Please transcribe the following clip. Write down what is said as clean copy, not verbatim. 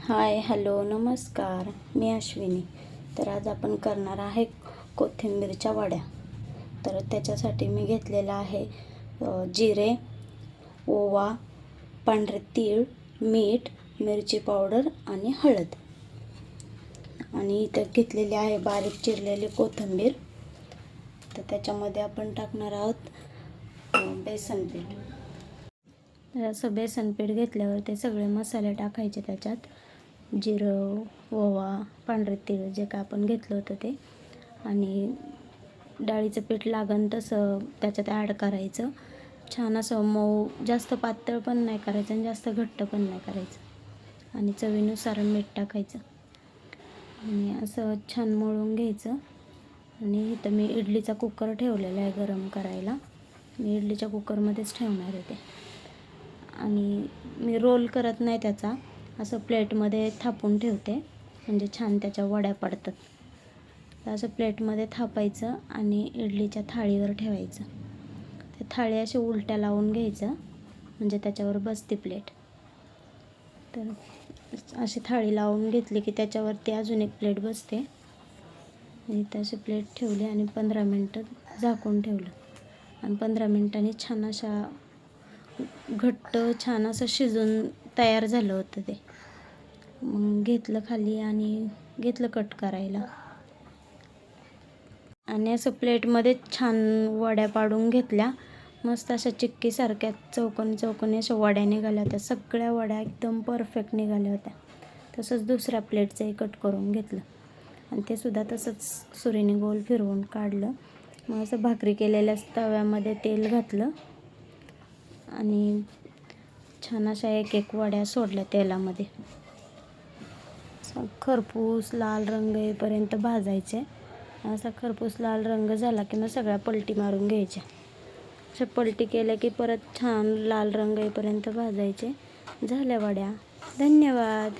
Hi hello नमस्कार, मी अश्विनी. तर आज आपण करणार आहे कोथिंबीरच्या वड्या. तर त्याच्यासाठी मी घेतलेला आहे जिरे, ओवा, पांढरे तीळ, मीठ, मिरची पावडर आणि हळद. आणि इथं घेतलेली आहे बारीक चिरलेली कोथिंबीर. तर त्याच्यामध्ये आपण टाकणार आहोत बेसन पीठ. तर असं बेसन पीठ घेतल्यावर ते सगळे मसाले टाकायचे त्याच्यात. जिरं, ओवा, पांढरे तीळ जे काय आपण घेतलं होतं ते, आणि डाळीचं पीठ लागन तसं त्याच्यात ॲड करायचं. छान असं मऊ, जास्त पातळ पण नाही करायचं आणि जास्त घट्ट पण नाही करायचं. आणि चवीनुसार मीठ टाकायचं आणि असं छान मळून घ्यायचं. आणि इथं मी इडलीचा कुकर ठेवलेला आहे गरम करायला. मी इडलीच्या कुकरमध्येच ठेवणार आहे ते. आणि मी रोल करत नाही त्याचा, असं प्लेटमध्ये थापून ठेवते म्हणजे छान त्याच्या वड्या पडतात. तर असं प्लेटमध्ये थापायचं आणि इडलीच्या थाळीवर ठेवायचं. ते थाळी अशी उलट्या लावून घ्यायचं म्हणजे त्याच्यावर बसते प्लेट. तर अशी थाळी लावून घेतली की त्याच्यावरती अजून एक प्लेट बसते. आणि तशी प्लेट ठेवली आणि 15 मिनटं झाकून ठेवलं. आणि 15 मिनटांनी छान अशा घट्ट छान असं शिजून तयार झालं होतं ते. मग घेतलं खाली आणि घेतलं कट करायला. आणि असं प्लेटमध्ये छान वड्या पाडून घेतल्या. मस्त अशा चिक्कीसारख्या चौकोनी अशा वड्या निघाल्या होत्या. सगळ्या वड्या एकदम परफेक्ट निघाल्या होत्या. तसंच दुसऱ्या प्लेटचंही कट करून घेतलं आणि ते सुद्धा तसंच सुरीने गोल फिरवून काढलं. मग असं भाकरी केलेल्या तव्यामध्ये तेल घातलं आणि छान अशा एक एक वड्या सोडल्या तेलामध्ये. खरपूस लाल रंग येईपर्यंत भाजायचे. असा खरपूस लाल रंग झाला की मग सगळ्या पलटी मारून घ्यायच्या. अशा पलटी केल्या की परत छान लाल रंग येईपर्यंत भाजायचे. झाल्या वड्या. धन्यवाद.